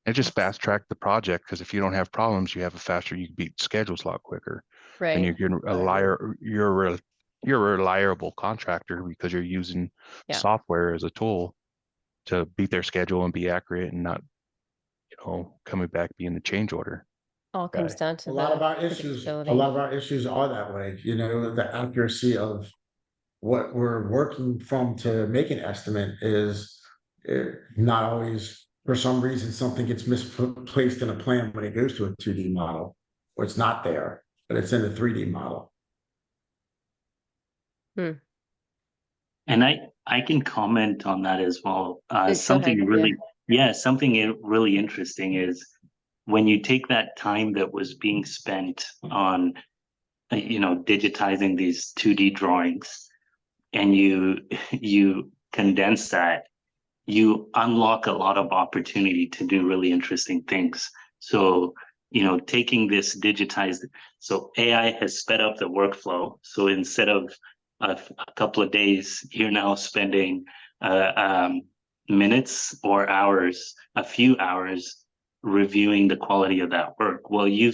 B: And just fast track the project because if you don't have problems, you have a faster, you beat schedules a lot quicker. And
A: Right.
B: you're a liar, you're a reliable contractor because you're using
A: Yeah.
B: software as a tool to beat their schedule and be accurate and not, coming back being the change order
A: All comes
B: guy.
A: down to
C: A lot of
A: the
C: our issues, a
A: predictability.
C: lot of our issues are that way, the accuracy of what we're working from to make an estimate is not always, for some reason, something gets misplaced in a plan when it goes to a 2D model, or it's not there, but it's in the 3D model.
A: Hmm.
D: And I can comment on that as well.
A: Go ahead. Yeah.
D: Something really interesting is when you take that time that was being spent on, digitizing these 2D drawings, and you condense that, you unlock a lot of opportunity to do really interesting things. So, taking this digitized, so AI has sped up the workflow. So instead of a couple of days, you're now spending minutes or hours, a few hours reviewing the quality of that work. Well, you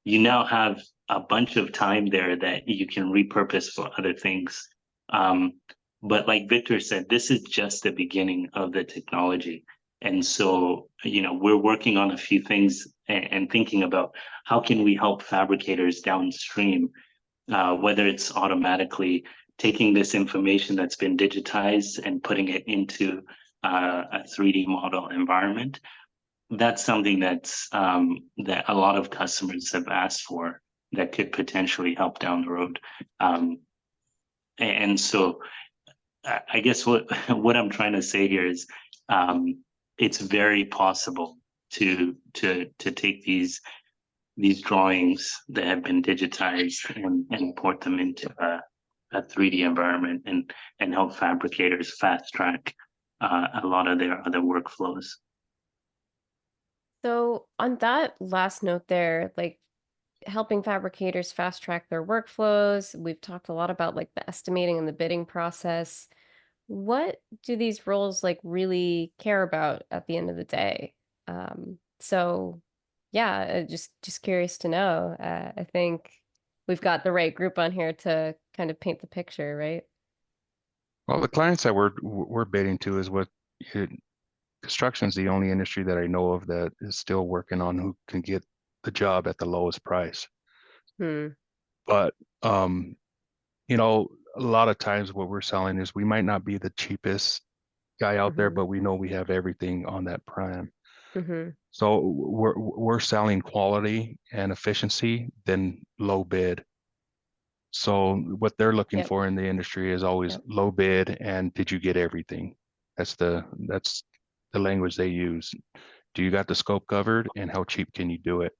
D: now have a bunch of time there that you can repurpose for other things. Um, but like Victor said, this is just the beginning of the technology. And so, we're working on a few things and thinking about how can we help fabricators downstream, whether it's automatically taking this information that's been digitized and putting it into a 3D model environment. That's something that a lot of customers have asked for that could potentially help down the road. And so I guess what I'm trying to say here is it's very possible to take these drawings that have been digitized and port them into a 3D environment and help fabricators fast track a lot of their other workflows.
A: So on that last note there, like helping fabricators fast track their workflows, we've talked a lot about like the estimating and the bidding process. What do these roles like really care about at the end of the day? So yeah, just curious to know. I think we've got the right group on here to kind of paint the picture, right?
B: Well, the clients that we're bidding to is construction is the only industry that I know of that is still working on who can get the job at the lowest price.
A: Hmm.
B: But a lot of times what we're selling is we might not be the cheapest guy out there,
A: Mm-hmm.
B: but we know we have everything on that prime.
A: Mm-hmm.
B: So we're selling quality and efficiency than low bid. So what they're looking
A: Yep.
B: for in the industry is always
A: Yep.
B: low bid and did you get everything? That's the language they use. Do you got the scope covered and how cheap can you do it?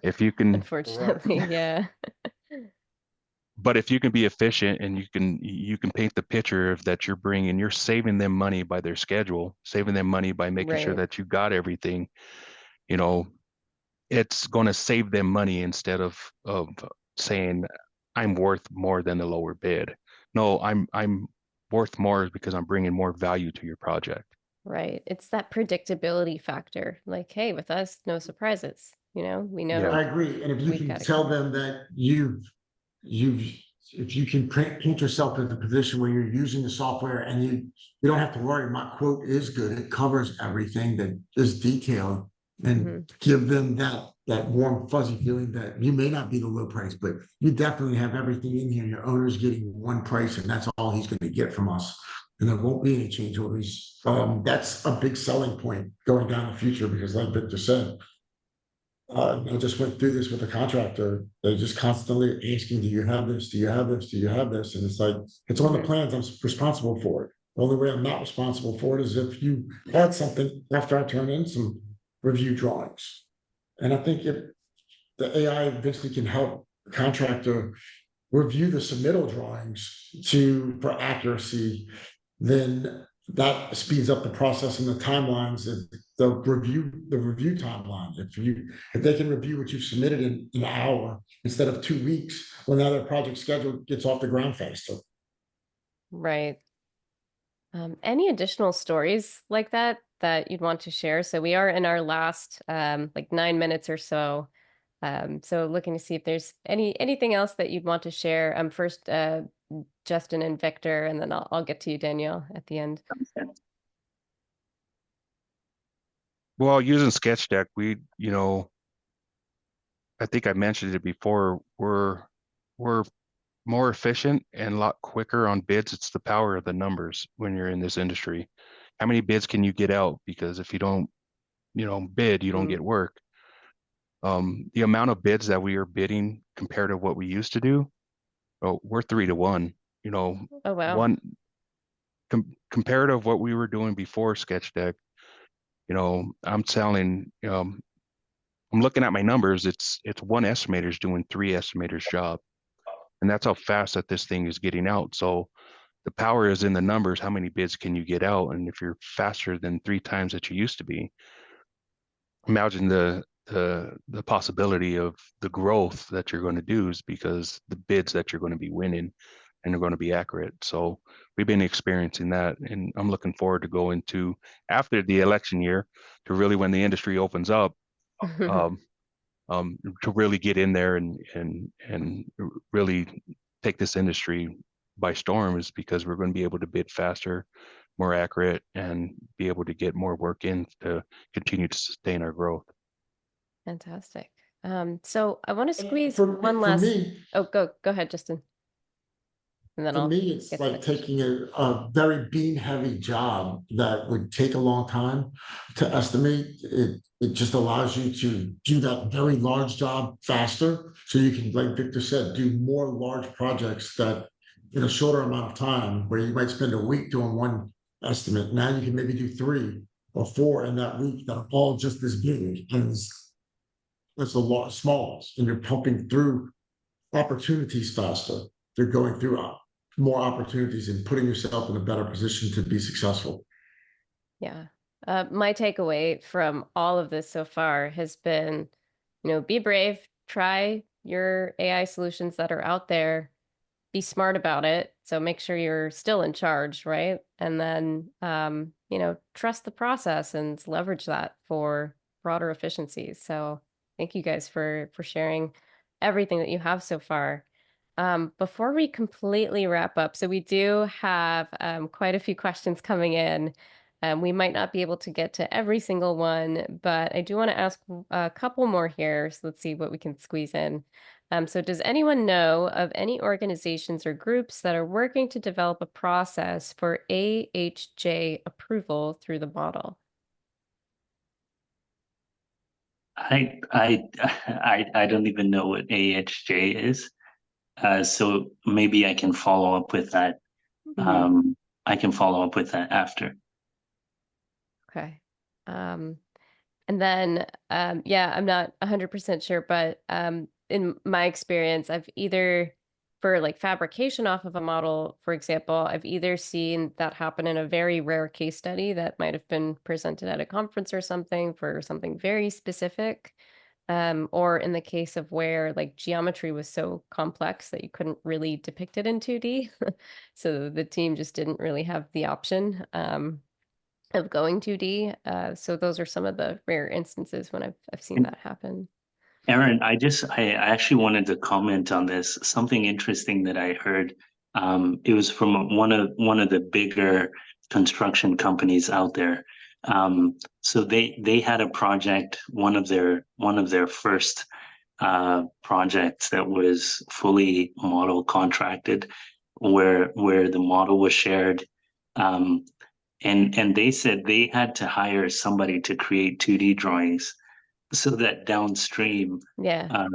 B: If you can,
A: Unfortunately, yeah.
B: but if you can be efficient and you can paint the picture of that you're saving them money by their schedule, saving them money by making sure
A: Right.
B: that you got everything, you know, it's going to save them money instead of saying I'm worth more than the lower bid. No, I'm worth more because I'm bringing more value to your project.
A: Right. It's that predictability factor. Like, hey, with us, no surprises. We
B: Yeah.
A: know
C: I agree. And if you
A: we've
C: can
A: got it
C: tell
A: covered.
C: them that you've, if you can paint yourself in the position where you're using the software and you don't have to worry, my quote is good. It covers everything that is detailed. and give them that warm, fuzzy feeling that you may not be the low price, but you definitely have everything in here. Your owner's getting one price, and that's all he's going to get from us. And there won't be any change orders. That's a big selling point going down the future because, like Victor said, I just went through this with a contractor. They're just constantly asking, "Do you have this? Do you have this? Do you have this?" And it's like, it's on the plans. I'm responsible for it. The only way I'm not responsible for it is if you had something after I turn in some review drawings. And I think if the AI eventually can help the contractor review the submittal drawings for accuracy, then that speeds up the process and the timelines of the review timeline. If they can review what you've submitted in an hour instead of 2 weeks, well, now their project schedule gets off the ground faster.
A: Right. Any additional stories like that you'd want to share? So we are in our last like 9 minutes or so. So looking to see if there's anything else that you'd want to share. First, Justin and Victor, and then I'll get to you, Danielle, at the end.
B: Well, using Sketchdeck, I think I mentioned it before, we're more efficient and a lot quicker on bids. It's the power of the numbers when you're in this industry. How many bids can you get out? Because if you don't, bid, you don't get work. The amount of bids that we are bidding compared to what we used to do, we're 3-1.
A: Oh, wow.
B: One compared to what we were doing before Sketchdeck. I'm telling, I'm looking at my numbers. It's one estimator's doing 3 estimators' job, and that's how fast that this thing is getting out. So the power is in the numbers. How many bids can you get out? And if you're faster than 3 times that you used to be, imagine the possibility of the growth that you're going to do is because the bids that you're going to be winning and they're going to be accurate. So we've been experiencing that, and I'm looking forward to going to after the election year to really, when the industry opens up, to really get in there and really take this industry by storm, is because we're going to be able to bid faster, more accurate, and be able to get more work in to continue to sustain our growth.
A: Fantastic. So I want to squeeze
C: For
A: one last.
C: me,
A: Oh, go ahead, Justin. And then
C: for
A: I'll
C: me, it's
A: get to
C: like
A: Victor.
C: taking a very beam heavy job that would take a long time to estimate. It just allows you to do that very large job faster. So you can, like Victor said, do more large projects that in a shorter amount of time, where you might spend a week doing one estimate. Now you can maybe do 3 or 4 in that week that are all just as big as the smalls, and you're pumping through opportunities faster. They're going through more opportunities and putting yourself in a better position to be successful.
A: Yeah. My takeaway from all of this so far has been, be brave, try your AI solutions that are out there, be smart about it. So make sure you're still in charge, right? And then, trust the process and leverage that for broader efficiencies. So thank you guys for sharing everything that you have so far. Before we completely wrap up, so we do have quite a few questions coming in. We might not be able to get to every single one, but I do want to ask a couple more here. So let's see what we can squeeze in. So does anyone know of any organizations or groups that are working to develop a process for AHJ approval through the model?
D: I don't even know what AHJ is. So maybe I can follow up with that. I can follow up with that after.
A: Okay. And then, yeah, I'm not 100% sure, but in my experience, I've either, for like fabrication off of a model, for example, I've either seen that happen in a very rare case study that might have been presented at a conference or something for something very specific, or in the case of where like geometry was so complex that you couldn't really depict it in 2D. So the team just didn't really have the option. Of going 2D. So those are some of the rare instances when I've seen that happen.
D: Erin, I actually wanted to comment on this. Something interesting that I heard. It was from one of the bigger construction companies out there. So they had a project, one of their first projects that was fully model contracted, where the model was shared. And they said they had to hire somebody to create 2D drawings so that downstream
A: Yeah.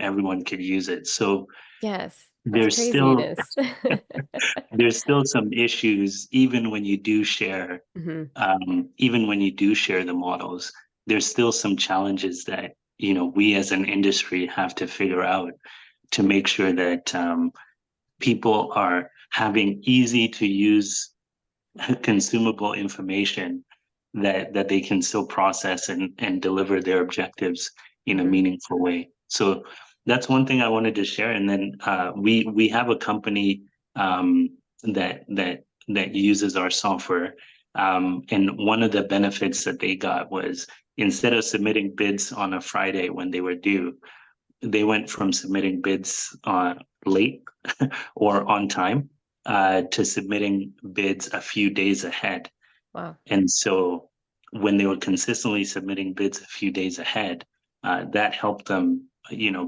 D: Everyone could use it. So
A: Yes. That's
D: there's still
A: craziness.
D: there's still some issues even when you do share
A: Mhm.
D: even when you do share the models. There's still some challenges that we as an industry have to figure out to make sure that people are having easy to use consumable information that they can still process and deliver their objectives in a
A: Mhm.
D: meaningful way. So that's one thing I wanted to share. And then we have a company that uses our software. And one of the benefits that they got was, instead of submitting bids on a Friday when they were due, they went from submitting bids late or on time to submitting bids a few days ahead.
A: Wow.
D: And so when they were consistently submitting bids a few days ahead, that helped them,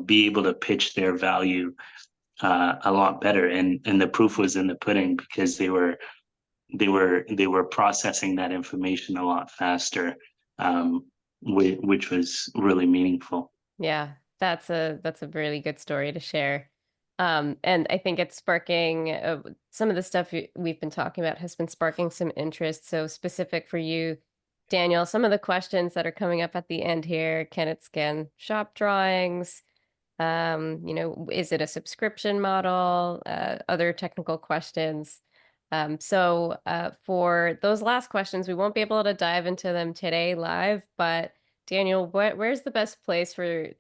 D: be able to pitch their value a lot better. And the proof was in the pudding, because they were processing that information a lot faster, which was really meaningful.
A: Yeah, that's a really good story to share. And I think it's sparking some of the stuff we've been talking about has been sparking some interest. So specific for you, Daniel, some of the questions that are coming up at the end here: can it scan shop drawings? Is it a subscription model? Other technical questions. So for those last questions, we won't be able to dive into them today live, but Daniel, where's the best place for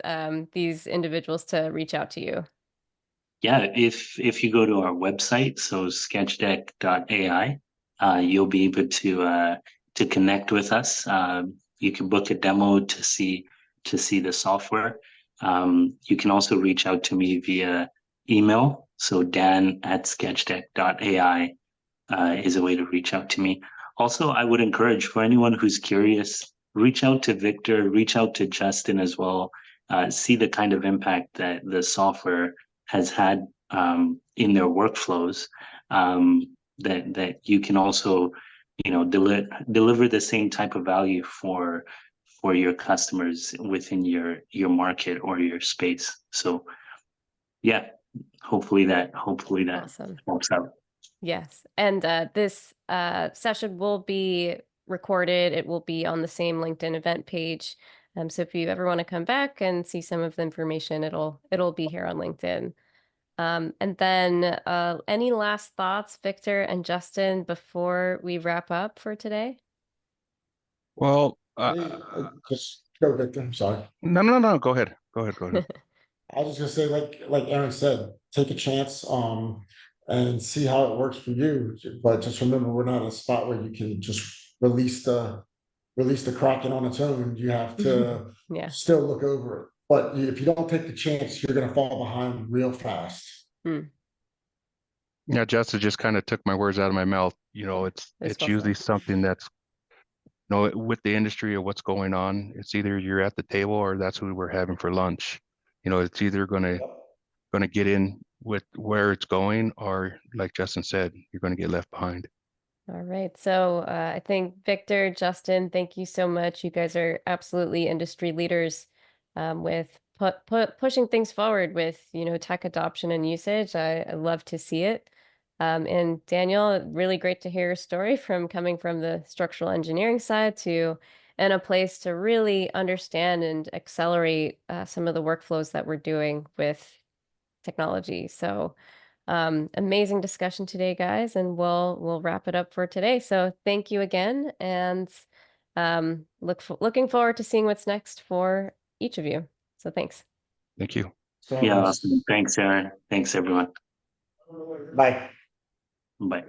A: these individuals to reach out to you?
D: Yeah, if you go to our website, so Sketchdeck.ai, you'll be able to connect with us. You can book a demo to see the software. You can also reach out to me via email. So Dan@Sketchdeck.ai is a way to reach out to me. Also, I would encourage, for anyone who's curious, reach out to Victor, reach out to Justin as well. See the kind of impact that the software has had in their workflows. That you can also, deliver the same type of value for your customers within your market or your space. So yeah, hopefully that
A: Awesome.
D: helps out.
A: Yes. And this session will be recorded. It will be on the same LinkedIn event page. So if you ever want to come back and see some of the information, it'll be here on LinkedIn. And then any last thoughts, Victor and Justin, before we wrap up for today?
B: Well,
C: Just go, Victor. I'm sorry.
B: no. Go ahead. Go ahead.
C: I was just gonna say, like Erin said, take a chance, and see how it works for you. But just remember, we're not in a spot where you can just release the Kraken on its own. You have to
A: Yeah.
C: still look over it. But if you don't take the chance, you're gonna fall behind real fast.
A: Mm,
B: Yeah, Justin just kind of took my words out of my mouth.
A: that's
B: It's
A: well said.
B: usually something that's, with the industry or what's going on. It's either you're at the table or that's who we're having for lunch. It's either gonna get in with where it's going, or like Justin said, you're gonna get left behind.
A: All right. So I think Victor, Justin, thank you so much. You guys are absolutely industry leaders with pushing things forward with, tech adoption and usage. I love to see it. And Daniel, really great to hear your story from coming from the structural engineering side to in a place to really understand and accelerate some of the workflows that we're doing with technology. So amazing discussion today, guys, and we'll wrap it up for today. So thank you again, and looking forward to seeing what's next for each of you. So thanks.
B: Thank you.
C: So
D: Yeah, awesome. Thanks, Erin. Thanks, everyone.
C: bye.
D: Bye.